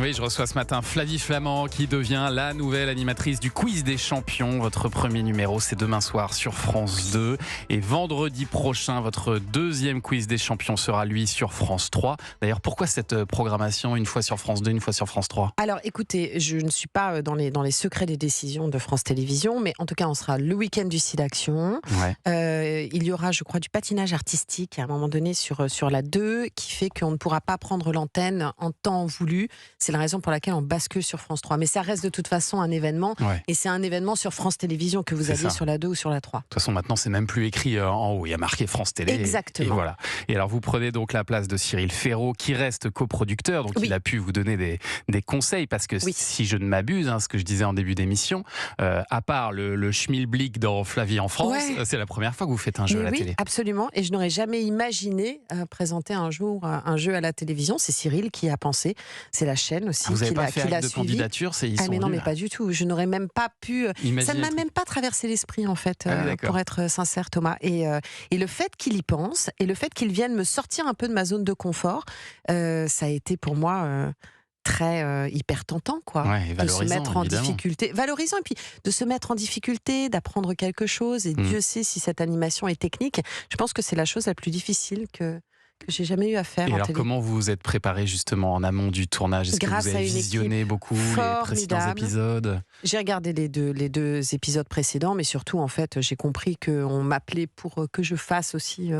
Oui, je reçois ce matin Flavie Flament qui devient la nouvelle animatrice du Quiz des Champions. Votre premier numéro, c'est demain soir sur France 2. Et vendredi prochain, votre deuxième Quiz des Champions sera, lui, sur France 3. D'ailleurs, pourquoi cette programmation, une fois sur France 2, une fois sur France 3 ? Alors, écoutez, je ne suis pas dans les secrets des décisions de France Télévisions, mais en tout cas, on sera le week-end du Sidaction. Ouais. Il y aura, je crois, du patinage artistique à un moment donné sur la 2, qui fait qu'on ne pourra pas prendre l'antenne en temps voulu. C'est la raison pour laquelle on bascule sur France 3. Mais ça reste de toute façon un événement. Ouais. Et c'est un événement sur France Télévisions que vous aviez sur la 2 ou sur la 3. De toute façon, maintenant, c'est même plus écrit en haut. Il y a marqué France Télé. Exactement. Et voilà. Et alors, vous prenez donc la place de Cyril Ferraud, qui reste coproducteur. Donc, Oui. il a pu vous donner des conseils. Parce que si je ne m'abuse, ce que je disais en début d'émission, à part le schmilblick dans Flavie en France, c'est la première fois que vous faites un jeu à la télé. Absolument. Et je n'aurais jamais imaginé présenter un jour un jeu à la télévision. C'est Cyril qui a pensé. C'est la chaîne aussi vous n'avez pas fait qui l'a de suivi. candidature, Mais non, mais pas du tout. Je n'aurais même pas pu. Ça ne m'a même pas traversé l'esprit, en fait, pour être sincère, Thomas. Et le fait qu'il y pense, et le fait qu'il vienne me sortir un peu de ma zone de confort, ça a été pour moi très hyper tentant, quoi. Ouais, de se mettre en évidemment. difficulté, valorisant, et puis de se mettre en difficulté, d'apprendre quelque chose. Et Dieu sait si cette animation est technique. Je pense que c'est la chose la plus difficile que j'ai jamais eu à faire. Et en alors, télé. comment vous vous êtes préparé justement en amont du tournage ? Est-ce que Grâce vous à avez une visionné équipe beaucoup les précédents formidable. épisodes ? J'ai regardé les deux épisodes précédents, mais surtout, en fait, j'ai compris qu'on m'appelait pour que je fasse aussi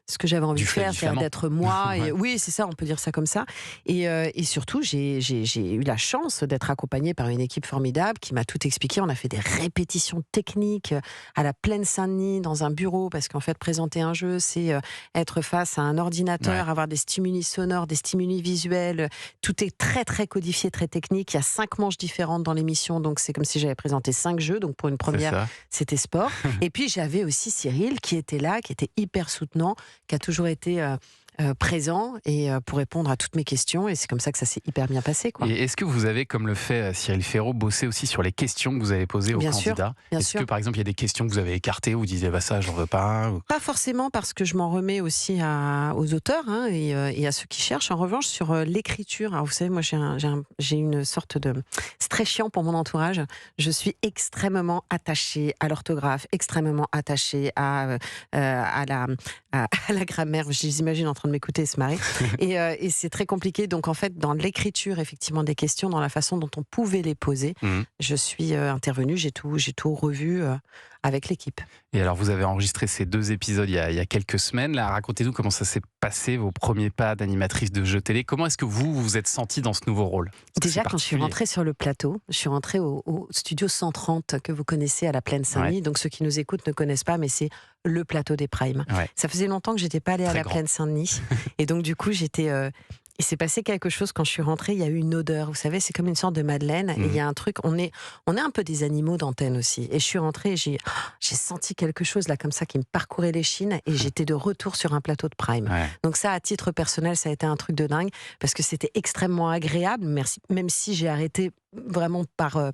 ce que j'avais envie de faire, c'est-à-dire d'être moi. Ouais. Et, oui, c'est ça, on peut dire ça comme ça. Et surtout, j'ai eu la chance d'être accompagnée par une équipe formidable qui m'a tout expliqué. On a fait des répétitions techniques à la Plaine Saint-Denis, dans un bureau, parce qu'en fait, présenter un jeu, c'est être face à un ordinateur, avoir des stimuli sonores, des stimuli visuels. Tout est très, très codifié, très technique. Il y a 5 manches différentes dans l'émission, donc c'est comme si j'avais présenté 5 jeux. Donc pour une première, c'était sport. Et puis j'avais aussi Cyril qui était là, qui était hyper soutenant, qui a toujours été présent et pour répondre à toutes mes questions. Et c'est comme ça que ça s'est hyper bien passé, quoi. Et est-ce que vous avez, comme le fait Cyril Ferraud, bossé aussi sur les questions que vous avez posées aux candidats ? Est-ce que par exemple il y a des questions que vous avez écartées, vous disiez ça j'en veux pas ou... Pas forcément, parce que je m'en remets aussi aux auteurs et à ceux qui cherchent. En revanche, sur l'écriture, alors vous savez, moi j'ai une sorte de... C'est très chiant pour mon entourage. Je suis extrêmement attachée à l'orthographe, extrêmement attachée à la grammaire. Je les imagine en train de m'écouter et se marrer. Et c'est très compliqué. Donc en fait, dans l'écriture, effectivement, des questions, dans la façon dont on pouvait les poser, je suis intervenue, j'ai tout revu avec l'équipe. Et alors, vous avez enregistré ces 2 épisodes il y a quelques semaines. Là, racontez-nous comment ça s'est passé, vos premiers pas d'animatrice de jeux télé. Comment est-ce que vous vous êtes sentie dans ce nouveau rôle ? Déjà, quand je suis rentrée sur le plateau, je suis rentrée au studio 130 que vous connaissez à la Plaine Saint-Denis. Donc ceux qui nous écoutent ne connaissent pas, mais c'est le plateau des Primes. Ça faisait longtemps que j'étais pas allée à la Plaine Saint-Denis. Et donc du coup, il s'est passé quelque chose quand je suis rentrée. Il y a eu une odeur, vous savez, c'est comme une sorte de madeleine. Et il y a un truc, on est un peu des animaux d'antenne aussi. Et je suis rentrée et j'ai senti quelque chose là comme ça qui me parcourait l'échine et j'étais de retour sur un plateau de Prime. Donc ça, à titre personnel, ça a été un truc de dingue parce que c'était extrêmement agréable, même si j'ai arrêté vraiment par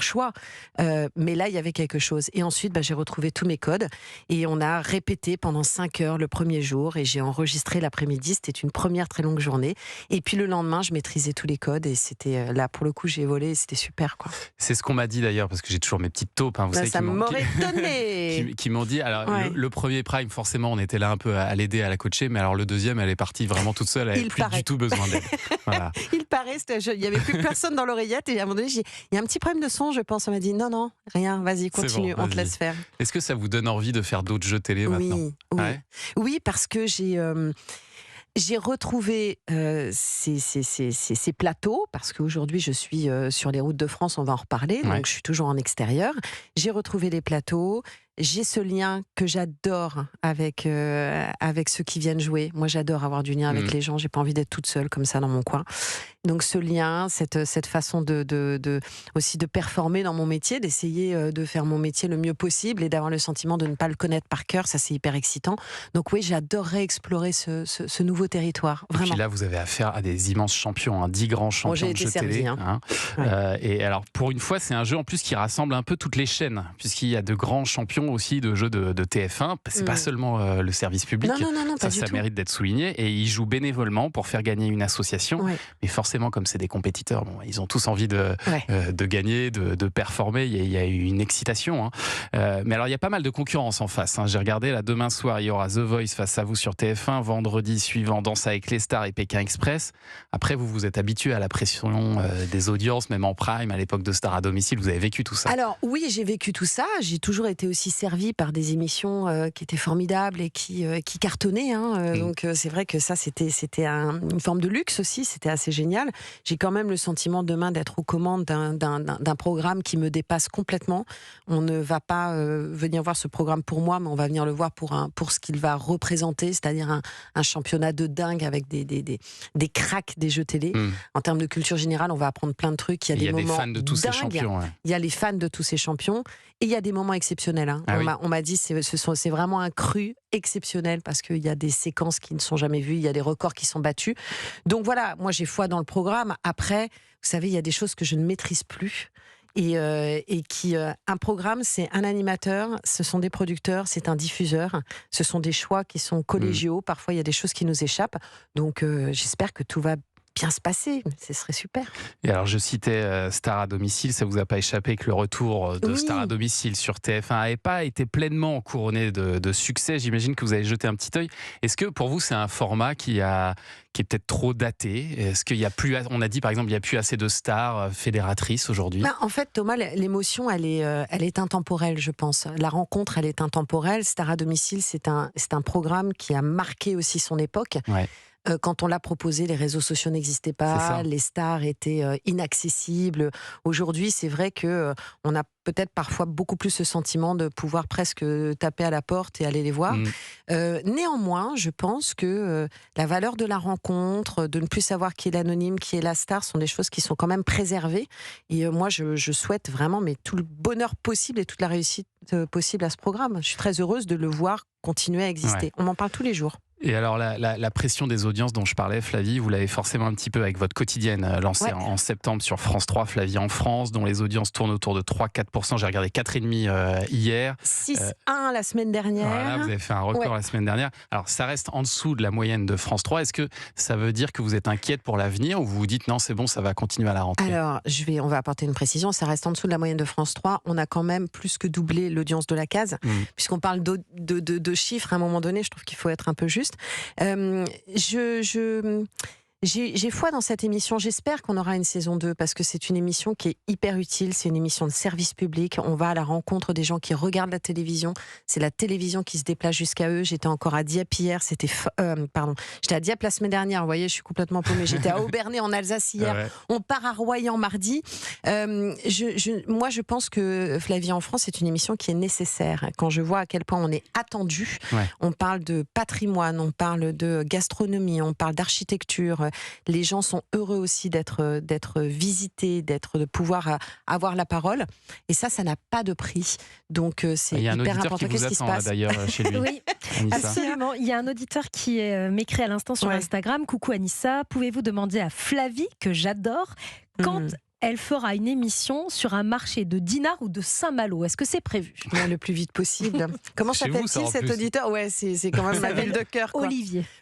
choix. Mais là, il y avait quelque chose. Et ensuite, j'ai retrouvé tous mes codes et on a répété pendant 5 heures le premier jour et j'ai enregistré l'après-midi. C'était une première très longue journée. Et puis le lendemain, je maîtrisais tous les codes et c'était là, pour le coup, j'ai volé et c'était super, quoi. C'est ce qu'on m'a dit d'ailleurs, parce que j'ai toujours mes petites taupes. Vous savez, ça m'aurait étonné. qui m'ont dit, alors le premier Prime, forcément, on était là un peu à l'aider, à la coacher, mais alors le deuxième, elle est partie vraiment toute seule, elle n'avait plus du tout besoin d'aide. Voilà. Il paraît, il n'y avait plus personne dans l'oreillette et à un moment donné, il y a un petit problème de son, je pense. On m'a dit non, rien, vas-y, continue, on te laisse faire. Est-ce que ça vous donne envie de faire d'autres jeux télé maintenant ? Oui, parce que j'ai retrouvé ces plateaux, parce qu'aujourd'hui je suis sur les routes de France, on va en reparler, donc je suis toujours en extérieur. J'ai retrouvé les plateaux, j'ai ce lien que j'adore avec ceux qui viennent jouer. Moi j'adore avoir du lien avec les gens, j'ai pas envie d'être toute seule comme ça dans mon coin. Donc ce lien, cette façon aussi de performer dans mon métier, d'essayer de faire mon métier le mieux possible et d'avoir le sentiment de ne pas le connaître par cœur, ça c'est hyper excitant. Donc oui, j'adorerais explorer ce nouveau territoire. Vraiment. Et puis là, vous avez affaire à des immenses champions, 10 grands champions de jeux télé. Et alors, pour une fois, c'est un jeu en plus qui rassemble un peu toutes les chaînes, puisqu'il y a de grands champions aussi de jeux de TF1. C'est pas seulement le service public. Non, ça mérite d'être souligné. Et ils jouent bénévolement pour faire gagner une association. Mais forcément, forcément, comme c'est des compétiteurs, bon, ils ont tous envie de gagner, de performer. Il y a eu une excitation. Mais alors, il y a pas mal de concurrence en face. J'ai regardé, là, demain soir, il y aura The Voice face à vous sur TF1. Vendredi suivant, Danse avec les stars et Pékin Express. Après, vous êtes habitué à la pression des audiences, même en prime, à l'époque de Stars à domicile. Vous avez vécu tout ça? Alors, oui, j'ai vécu tout ça. J'ai toujours été aussi servie par des émissions qui étaient formidables et qui cartonnaient. Donc, c'est vrai que ça, c'était une forme de luxe aussi. C'était assez génial. J'ai quand même le sentiment demain d'être aux commandes d'un programme qui me dépasse complètement. On ne va pas venir voir ce programme pour moi, mais on va venir le voir pour ce qu'il va représenter, c'est-à-dire un championnat de dingue avec des cracks des jeux télé. En termes de culture générale, on va apprendre plein de trucs. Il y a des moments fans de tous dingues. ces champions. Il y a les fans de tous ces champions et il y a des moments exceptionnels. On m'a dit c'est vraiment un cru exceptionnel parce qu'il y a des séquences qui ne sont jamais vues, il y a des records qui sont battus. Donc voilà, moi j'ai foi dans le programme. Après, vous savez, il y a des choses que je ne maîtrise plus. Un programme, c'est un animateur, ce sont des producteurs, c'est un diffuseur, ce sont des choix qui sont collégiaux. Parfois, il y a des choses qui nous échappent. Donc, j'espère que tout va bien se passer, ce serait super. Et alors je citais Stars à domicile, ça vous a pas échappé que le retour de Stars à domicile sur TF1 n'avait pas été pleinement couronné de succès. J'imagine que vous avez jeté un petit œil. Est-ce que pour vous c'est un format qui est peut-être trop daté? Est-ce qu'il y a plus, on a dit par exemple, il n'y a plus assez de stars fédératrices aujourd'hui? En fait, Thomas, l'émotion, elle est intemporelle, je pense. La rencontre, elle est intemporelle. Stars à domicile, c'est un programme qui a marqué aussi son époque. Ouais. Quand on l'a proposé, les réseaux sociaux n'existaient pas, les stars étaient inaccessibles. Aujourd'hui, c'est vrai que on a peut-être parfois beaucoup plus ce sentiment de pouvoir presque taper à la porte et aller les voir. Néanmoins, je pense que la valeur de la rencontre, de ne plus savoir qui est l'anonyme, qui est la star, sont des choses qui sont quand même préservées. Et moi, je souhaite vraiment tout le bonheur possible et toute la réussite possible à ce programme. Je suis très heureuse de le voir continuer à exister. On m'en parle tous les jours. Et alors la pression des audiences dont je parlais, Flavie, vous l'avez forcément un petit peu avec votre quotidienne lancée en septembre sur France 3, Flavie en France, dont les audiences tournent autour de 3-4%. J'ai regardé 4,5% hier. 6,1% la semaine dernière. Voilà, vous avez fait un record la semaine dernière. Alors ça reste en dessous de la moyenne de France 3. Est-ce que ça veut dire que vous êtes inquiète pour l'avenir ou vous vous dites non, c'est bon, ça va continuer à la rentrée? Alors, on va apporter une précision. Ça reste en dessous de la moyenne de France 3. On a quand même plus que doublé l'audience de la case. Puisqu'on parle de chiffres à un moment donné, je trouve qu'il faut être un peu juste. J'ai foi dans cette émission. J'espère qu'on aura une saison 2 parce que c'est une émission qui est hyper utile. C'est une émission de service public. On va à la rencontre des gens qui regardent la télévision. C'est la télévision qui se déplace jusqu'à eux. J'étais encore à Dieppe hier. J'étais à Dieppe la semaine dernière. Vous voyez, je suis complètement paumée. J'étais à Aubernais en Alsace hier. On part à Royan mardi. Moi, je pense que Flavie en France, c'est une émission qui est nécessaire. Quand je vois à quel point on est attendu, on parle de patrimoine, on parle de gastronomie, on parle d'architecture. Les gens sont heureux aussi d'être visités, de pouvoir avoir la parole. Et ça n'a pas de prix. Donc c'est hyper important. Qu'est-ce qui se passe d'ailleurs chez lui? Oui, absolument. Il y a un auditeur qui m'écrit à l'instant sur Instagram. Coucou Anissa, pouvez-vous demander à Flavie, que j'adore, quand elle fera une émission sur un marché de Dinard ou de Saint-Malo? Est-ce que c'est prévu? Le plus vite possible. Comment s'appelle-t-il cet auditeur? C'est quand même ma ville de cœur.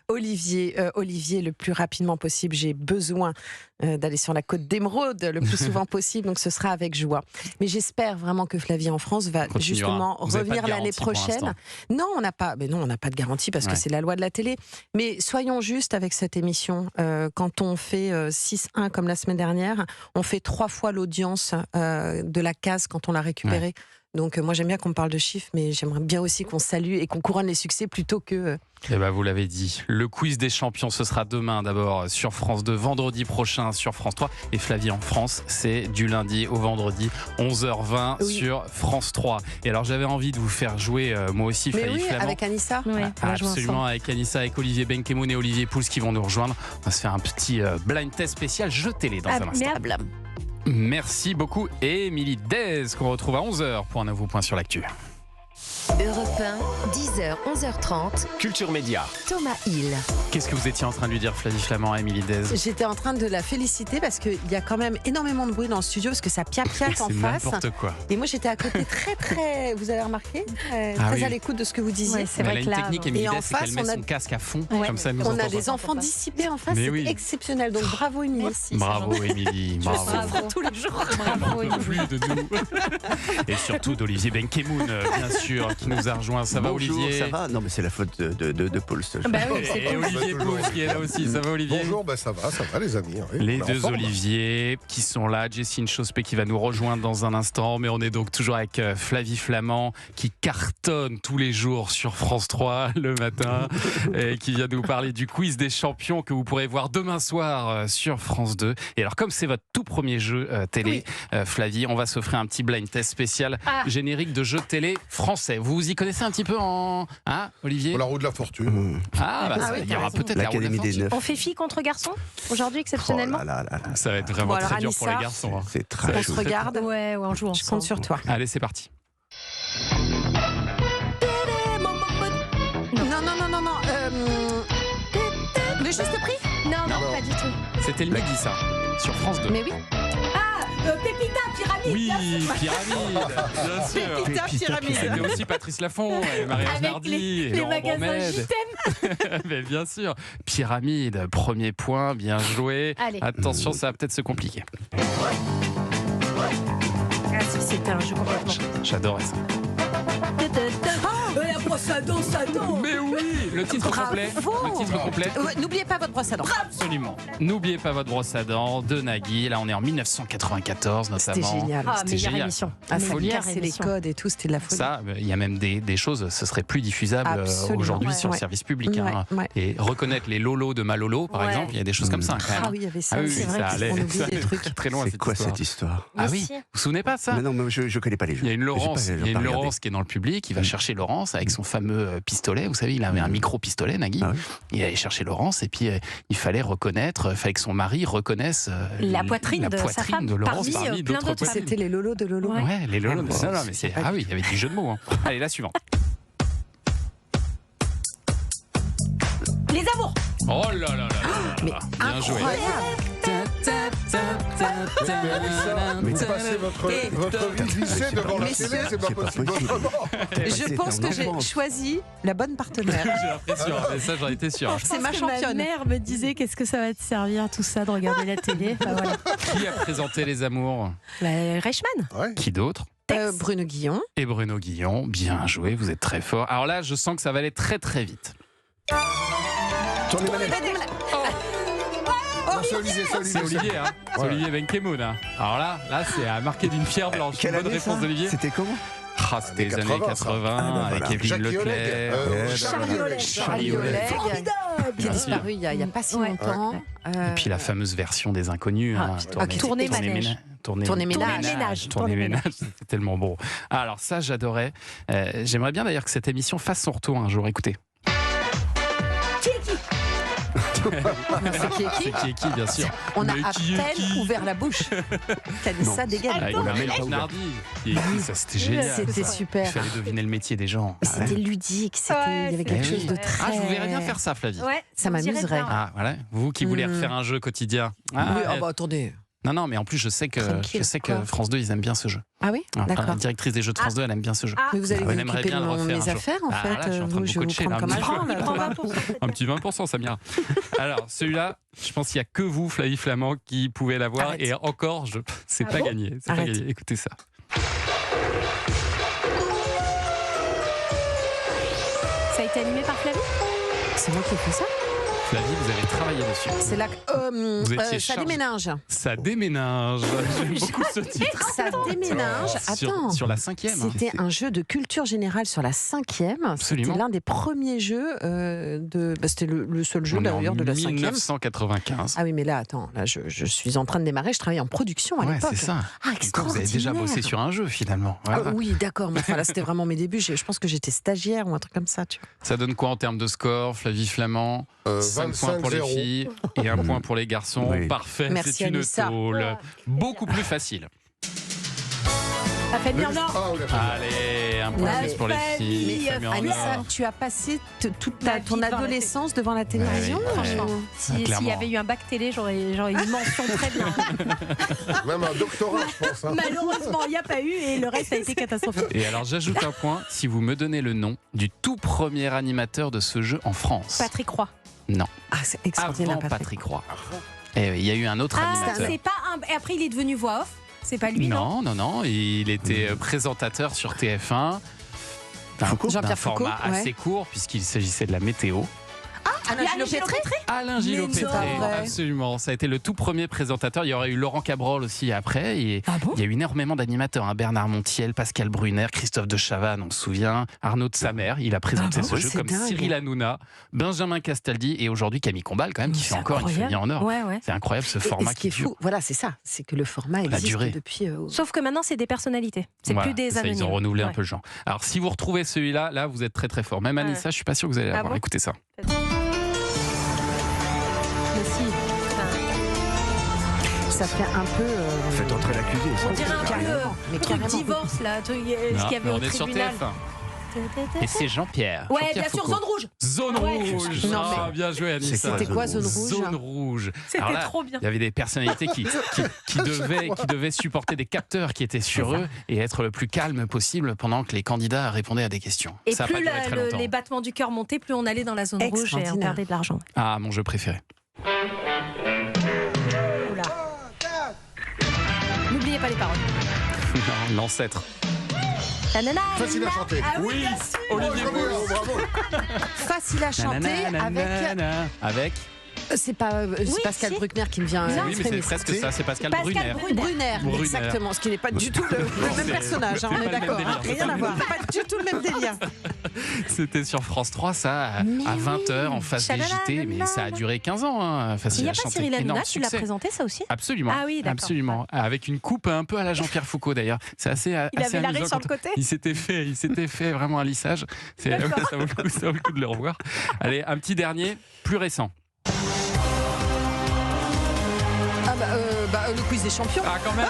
Olivier, le plus rapidement possible. J'ai besoin d'aller sur la côte d'Émeraude le plus souvent possible, donc ce sera avec joie. Mais j'espère vraiment que Flavie en France va justement revenir l'année prochaine. Non, on n'a pas de garantie parce que c'est la loi de la télé. Mais soyons justes avec cette émission. Quand on fait 6-1 comme la semaine dernière, on fait 3 fois l'audience de la case quand on l'a récupérée. Donc moi j'aime bien qu'on parle de chiffres, mais j'aimerais bien aussi qu'on salue et qu'on couronne les succès plutôt que... Eh ben vous l'avez dit, le quiz des champions, ce sera demain d'abord sur France 2, vendredi prochain sur France 3. Et Flavie en France, c'est du lundi au vendredi, 11h20 sur France 3. Et alors j'avais envie de vous faire jouer moi aussi, Flavie Flamand. Avec Anissa. Absolument, avec Anissa, avec Olivier Benkemoun et Olivier Pouls qui vont nous rejoindre. On va se faire un petit blind test spécial, je télé dans un instant. Merci beaucoup, et Émilie Dez qu'on retrouve à 11h pour un nouveau point sur l'actu. Europe 1, 10h, 11h30. Culture Média. Thomas Hill. Qu'est-ce que vous étiez en train de lui dire, Flavie Flamand, à Émilie Dez? J'étais en train de la féliciter parce qu'il y a quand même énormément de bruit dans le studio parce que ça piapiate en C'est face. n'importe quoi. Et moi j'étais à côté très, vous avez remarqué, très oui. à l'écoute de ce que vous disiez. Ouais, c'est Elle vrai a que une là, technique, bon. Émilie Et en Dez, c'est qu'elle face, met on a- son casque à fond, Ouais. comme ça elle nous On entend a des pas. enfants dissipés en face, Mais c'est oui. exceptionnel. Donc bravo Émilie. Merci. Bravo Émilie, bravo. Bravo. Tous les jours. Bravo, On en peut plus de nous. Et surtout d'Olivier Benkemoun, bien sûr, qui nous a rejoint. Ça va, Bonjour, Olivier? ça va? Non, mais c'est la faute de Paul. Bah oui, c'est Et Olivier Pouls qui est là aussi. Ça va, Olivier? Bonjour, ça va les amis. Oui, Les on est en deux forme. Olivier qui sont là, Jessine Chospé qui va nous rejoindre dans un instant, mais on est donc toujours avec Flavie Flamand qui cartonne tous les jours sur France 3 le matin et qui vient nous parler du quiz des champions que vous pourrez voir demain soir sur France 2. Et alors comme c'est votre tout premier jeu télé, Flavie, on va s'offrir un petit blind test spécial générique de jeu télé français. Vous y connaissez un petit peu en... Hein, Olivier? La roue de la fortune. Il y aura peut-être la roue de la L'Académie des fortune. Neufs. On fait fille contre garçon aujourd'hui exceptionnellement. Oh là là là là. Ça va être vraiment Bon, alors, très dur pour les Anissa, garçons. hein. C'est très On chaud. se regarde. Ouais, on joue Je ensemble. compte sur toi. Allez, c'est parti. Non. Le juste prix? Non, pas du tout. C'était le midi, ça, sur France 2. Mais oui. Pépita, pyramide. Oui, Pyramide, bien sûr. Pépita, pyramide. C'était aussi Patrice Laffont et Marie-Ange Avec Nardi et les Laurent magasins Bourmed. Je t'aime. Mais bien sûr, Pyramide, premier point, bien joué. Allez. Attention, ça va peut-être se compliquer. Ah si, c'était un jeu complètement. J'adorais ça. La brosse à dents, ça danse. Mais oui, le titre complet. Le titre complet. N'oubliez pas votre brosse à dents. Absolument. N'oubliez pas votre brosse à dents de Nagui. Là, on est en 1994 notamment. C'était génial. Ah, C'était meilleure génial. émission. Ah, ça Meilleure cassait les émission. codes et tout, c'était de la folie. Ça, il y a même des choses, ce serait plus diffusable Absolument. aujourd'hui Ouais. sur le Ouais. service public. hein. Ouais. Et reconnaître les lolos de Malolo, par Ouais. exemple, il y a des choses comme ça quand même. Ah oui, il y avait ça. Ah oui, c'est ça vrai allait. on oublie Ça des allait trucs. très, très loin. C'est quoi histoire. cette histoire? Ah Mais oui, si. vous vous souvenez pas de ça? Mais non, mais je connais pas les jeux. Il y a une Laurence, J'ai pas il y a une regardé. Laurence qui est dans le public, il va chercher Laurence avec son fameux pistolet. Vous savez, il avait un micro-pistolet, Nagui. Ah oui. Il allait chercher Laurence et puis il fallait reconnaître, il fallait que son mari reconnaisse La poitrine de sa femme, de Laurence parmi, parmi plein d'autres d'autres poitrines. C'était les lolos de Lolo. Ouais. Ouais, les lolos. Ah, Non, mais c'est... Ah oui, il y avait du jeu de mots. hein. Allez, la suivante. Les amours. Oh là là là là là Mais là. Bien joué. Vous passez votre vie lycée devant la Messieurs, télé, c'est pas c'est pas possible possible. autrement. Je pense que j'ai choisi la bonne partenaire. J'ai l'impression, mais ça j'en étais sûr. C'est ma championne. Ma mère me disait qu'est-ce que ça va te servir tout ça de regarder la télé. Bah, voilà. Qui a présenté Les Amours? Reichmann. Ouais. Qui d'autre? Bruno Guillon. Et Bruno Guillon. Bien joué, vous êtes très fort. Alors là, je sens que ça va aller très très vite. Tournez manège. Non, c'est Olivier, C'est Olivier, hein. C'est Ouais. Olivier Benkemoun. Hein. Alors là c'est à marquer d'une pierre blanche. Quelle Bonne année, réponse ça d'Olivier. C'était comment? Ah, c'était les années 80 Ah, ben avec voilà. Evelyne Jackie Oleg. Leclerc. Charlie Oleg. Charlie Oleg, qui est Bien sûr. disparu il y a pas si Ouais. longtemps. Et puis la fameuse version des Inconnus. Ah, hein, putain. Tournée manège. Tournée ménage. Tournée ménage, c'était tellement bon. Ah, alors ça, j'adorais. J'aimerais bien d'ailleurs que cette émission fasse son retour un jour. Écoutez. C'est qui est qui bien sûr. On a Mais à qui est peine qui ouvert la bouche. Kanissa dégaine. Ah, il y a Marie-Ange Nardi. Qui est qui, ça, c'était génial. C'était Il super. fallait deviner le métier des gens. Mais c'était ludique, Ouais, il y avait quelque Eh chose oui. de très... Ah, je vous verrais bien faire ça, Flavie. Ouais, Ça on dirait m'amuserait. bien. Ah, voilà. Vous qui voulez refaire un jeu quotidien. Ah, Oui, bah attendez. Non, mais en plus, je sais que Tranquille, quoi. France 2, ils aiment bien ce jeu. Ah oui, La d'accord. directrice des jeux de France 2, elle aime bien ce jeu. Ah. Mais vous allez Elle vous aimerait occuper bien de le refaire mes un jour. affaires, en Ah, là, je fait. suis en train de Je vous vais vous coacher, prendre là, comme un un petit peu. grand, Il prend là. 20%. Un petit 20%, Samira. Alors, celui-là, je pense qu'il n'y a que vous, Flavie Flamand, qui pouvez l'avoir. Arrête. Et encore, c'est Ah pas bon gagné. C'est pas Arrête. gagné. Écoutez ça. Ça a été animé par Flavie. C'est moi qui ai fait ça. Flavie, vous avez travaillé dessus. C'est là que... Vous étiez ça chargée. déménage. Ça déménage. J'aime beaucoup ce titre. Ça déménage. Attends. Sur la 5e. hein. C'était un jeu de culture générale sur la 5e. C'était Absolument. l'un des premiers jeux de... bah, c'était le seul jeu On est en d'ailleurs de la 5e. 1995. Ah oui, mais là, attends, là, je suis en train de démarrer. Je travaillais en production à Ouais, l'époque. c'est ça. Ah, Donc, vous avez déjà bossé extraordinaire. sur un jeu, finalement. Voilà. Ah oui, d'accord. Mais enfin, là, c'était vraiment mes débuts. Je pense que j'étais stagiaire ou un truc comme ça. Tu vois. Ça donne quoi en termes de score, Flavie Flamand? 5 points pour les 25-0. filles et 1 point pour les garçons. Oui. Parfait, Merci, c'est une Anissa. tôle. Beaucoup plus facile. La famille en or. Ah, oui, la famille. Allez, un point plus pour les filles. Mais, Famille en Anissa, or. tu as passé toute Ta ton vie devant la adolescence devant la télévision Ouais, Franchement, s'il y clairement. avait eu un bac télé, j'aurais une mention très bien. Même un doctorat, je pense. Hein. Malheureusement, il n'y a pas eu et le reste a été catastrophique. Et alors j'ajoute un point si vous me donnez le nom du tout premier animateur de ce jeu en France. Patrick Roy. Non, Ah, c'est extraordinaire, avant Patrick Roy. Et il y a eu un autre Ah, animateur. c'est pas un. Et après, il est devenu voix off. C'est pas lui, non? Non, il était présentateur sur TF1. Jean-Pierre D'un Foucault, format ouais. assez court puisqu'il s'agissait de la météo. Alain Gillot-Pétré. Alain Gillot-Pétré, non, vrai. absolument. Ça a été le tout premier présentateur. Il y aurait eu Laurent Cabrol aussi après. Et Ah bon? il y a eu énormément d'animateurs. Hein. Bernard Montiel, Pascal Brunner, Christophe de Chavannes, on se souvient. Arnaud de Samer, il a présenté Ah bon? ce jeu C'est comme dingue. Cyril Hanouna, Benjamin Castaldi et aujourd'hui Camille Combal quand même qui fait encore une famille en or. Ouais, ouais. C'est incroyable ce Et format ce qui est dure. fou, voilà, c'est ça, c'est que le format La existe durée. depuis. Sauf que maintenant, c'est des personnalités. C'est Voilà, plus des ça, anonymes. ils ont renouvelé un Ouais. peu le genre. Alors si vous retrouvez celui-là, là vous êtes très très fort. Même Ouais. Anissa, je suis pas sûr que vous allez Ah l'avoir. bon? Écoutez ça. Mais si. Ça fait un peu. Faites entrer l'accusé. ça. On dirait un peu Carrément, mais le truc carrément. divorce, là, ce qu'il y Non, avait mais au on est sur tribunal. TF1. Et c'est Jean-Pierre. Ouais, Jean-Pierre bien sûr, Foucault. Zone Rouge. Zone Ouais. rouge. Non, Ah, mais- bien joué Anissa. C'était quoi, Zone Rouge? Zone rouge. C'était Alors là, trop bien. Il y avait des personnalités qui devaient supporter des capteurs qui étaient sur eux et être le plus calme possible pendant que les candidats répondaient à des questions. Et Ça a pas plus duré très longtemps. les battements du cœur montaient, plus on allait dans la zone rouge et on Extraordinaire. perdait de l'argent. Ah, mon jeu préféré. Oula. N'oubliez pas les paroles. L'ancêtre. Nanana, Facile à nanana. chanter. Ah oui, Oui. bien sûr. Olivier Bravo, bravo. Facile à chanter Avec. C'est pas c'est Oui, Pascal si. Bruckner qui me vient. Non, à Oui, mais l'esprit, c'est presque ça. C'est Pascal Pascal Brunner. Brunner. Brunner, exactement, ce qui n'est pas du tout le même personnage, hein, c'est on est pas le même d'accord, délire, hein, c'est rien pas à le voir, pas du tout le même délire. C'était sur France 3, ça, à 20h en face des JT, mais ça a duré 15 ans. Hein. Il Facile n'y a à pas chanter. Cyril Hanouna Énorme qui l'a succès. présenté, ça aussi? Absolument. Ah oui, d'accord. Absolument. Avec une coupe un peu à la Jean-Pierre Foucault d'ailleurs. C'est assez, Il assez avait l'arrêt amusant sur le quand côté. il s'était fait vraiment un lissage. Ça vaut le coup de le revoir. Allez, un petit dernier, plus récent. Le quiz des champions. Ah, quand même.